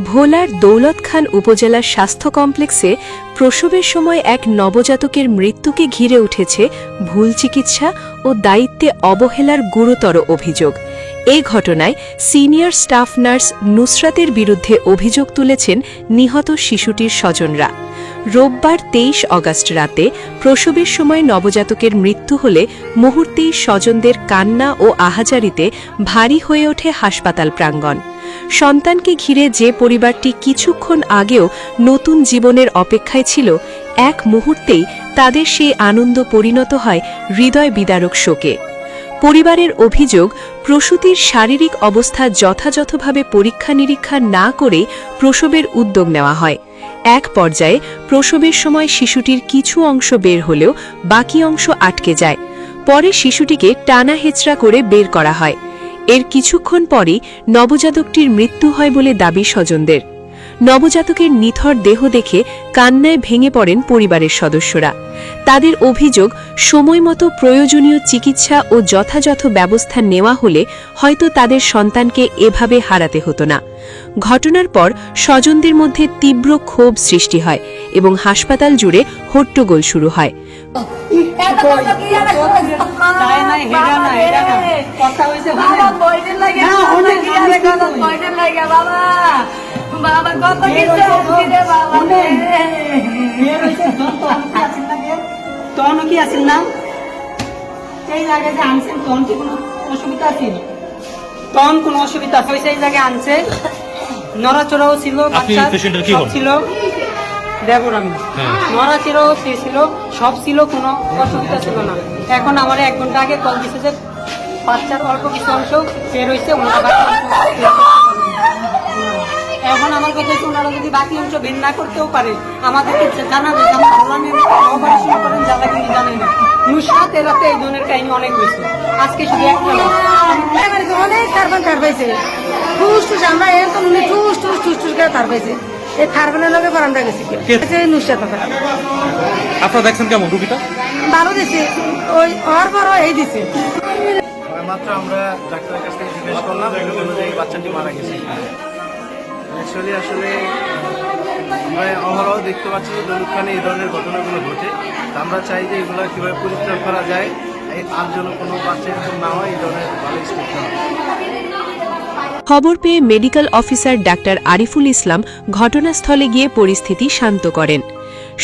ভোলার দৌলত খান উপজেলার স্বাস্থ্য কমপ্লেক্সে প্রসবের সময় এক নবজাতকের মৃত্যুকে ঘিরে উঠেছে ভুল চিকিৎসা ও দায়িত্বে অবহেলার গুরুতর অভিযোগ। এই ঘটনায় সিনিয়র স্টাফ নার্স নুসরাতের বিরুদ্ধে অভিযোগ তুলেছেন নিহত শিশুটির স্বজনরা। রোববার ২৩ আগস্ট রাতে প্রসবের সময় নবজাতকের মৃত্যু হলে মুহূর্তেই স্বজনদের কান্না ও আহাজারিতে ভারী হয়ে ওঠে হাসপাতাল প্রাঙ্গণ। সন্তানকে ঘিরে যে পরিবারটি কিছুক্ষণ আগেও নতুন জীবনের অপেক্ষায় ছিল, এক মুহূর্তেই তাদের সেই আনন্দ পরিণত হয় হৃদয় বিদারক শোকে। পরিবারের অভিযোগ, প্রসূতির শারীরিক অবস্থা যথাযথভাবে পরীক্ষা নিরীক্ষা না করেই প্রসবের উদ্যোগ নেওয়া হয়। এক পর্যায়ে প্রসবের সময় শিশুটির কিছু অংশ বের হলেও বাকি অংশ আটকে যায়। পরে শিশুটিকে টানা হেঁচড়া করে বের করা হয়। এর কিছুক্ষণ পরই নবজাতকটির মৃত্যু হয় বলে দাবি স্বজনদের। নবজাতকের নিথর দেহ দেখে কান্নায় ভেঙে পড়েন পরিবারের সদস্যরা। তাদের অভিযোগ, সময়মতো প্রয়োজনীয় চিকিৎসা ও যথাযথ ব্যবস্থা নেওয়া হলে হয়তো তাদের সন্তানকে এভাবে হারাতে হতো না। ঘটনার পর স্বজনদের মধ্যে তীব্র ক্ষোভ সৃষ্টি হয় এবং হাসপাতাল জুড়ে হট্টগোল শুরু হয়। তখন কি আছিল না সেই জায়গায় যে আনছেন তখন কি কোনো অসুবিধা ছিল? তখন কোনো অসুবিধা হয়েছে, এই জায়গায় আনছে, নড়াচড়াও ছিল, ছিল দেখুন আমি নড়াচড়াও ছিল, সব ছিল, কোনো অসুবিধা ছিল না। এখন আমার 1 ঘন্টা আগে কল দিচ্ছে যে বাচ্চার অল্প কিছু অংশ বের হয়েছে, এখন আমার কথা হচ্ছে ওনারা যদি বাকি অংশ বের না করতেও পারে আমাদেরকে জানাবে। অপারেশন করেন যারা কিন্তু জানে না। নুসরাত এলাকাতে এই ধরনের কাহিনী অনেক হয়েছে, আজকে শুধু একটা অনেক কারবান তার পাইছে টুস টুস, আমরা এরকম টুস টুস টুস টুস করে তার পাইছে। এই কারবানের লগে বারান্দা গেছি নুসরাত। আপনারা দেখছেন কেমন রুগীটা? ভালো দিছে, ওই ওর বড় এই দিছে। মাত্র আমরা ডাক্তারের কাছ থেকে জিজ্ঞেস করলাম অনুযায়ী বাচ্চাটি মারা গেছে। আসলে আমরা অহরহ দেখতে পাচ্ছি যে দৌলতখানে এই ধরনের ঘটনাগুলো ঘটে। আমরা চাই যে এগুলো কীভাবে পরিত্রাণ করা যায়, আর যেন কোনো বাচ্চা এরকম না হয়, এই ধরনের ভালো স্টেপ নেওয়া। খবর পেয়ে medical officer doctor Ariful Islam ঘটনাস্থলে গিয়ে পরিস্থিতি শান্ত করেন।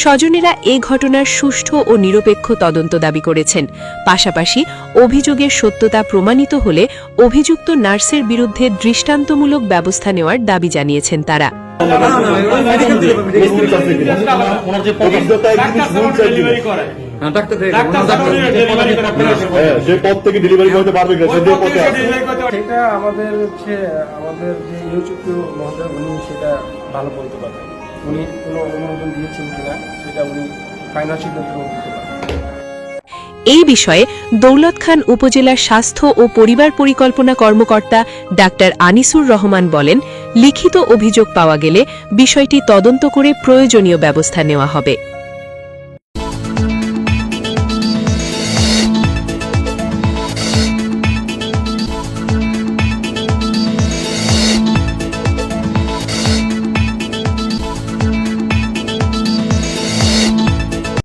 স্বজনেরা এ ঘটনার সুষ্ঠু ও নিরপেক্ষ তদন্ত দাবি করেছেন। পাশাপাশি অভিযোগের সত্যতা প্রমাণিত হলে অভিযুক্ত নার্সের বিরুদ্ধে দৃষ্টান্তমূলক ব্যবস্থা নেওয়ার দাবি জানিয়েছেন তারা। সেটা আমাদের যে ইউটিউব মহোদয় উনি সেটা ভালো বলতে পারবেন, উনি কোনো অনুমোদন দিয়েছেন কিনা সেটা উনি ফাইনাল সিদ্ধান্ত নিতে পারেন। এই বিষয়ে দৌলত খান উপজেলার স্বাস্থ্য ও পরিবার পরিকল্পনা কর্মকর্তা ডাক্তার আনিসুর রহমান বলেন, লিখিত অভিযোগ পাওয়া গেলে বিষয়টি তদন্ত করে প্রয়োজনীয় ব্যবস্থা নেওয়া হবে।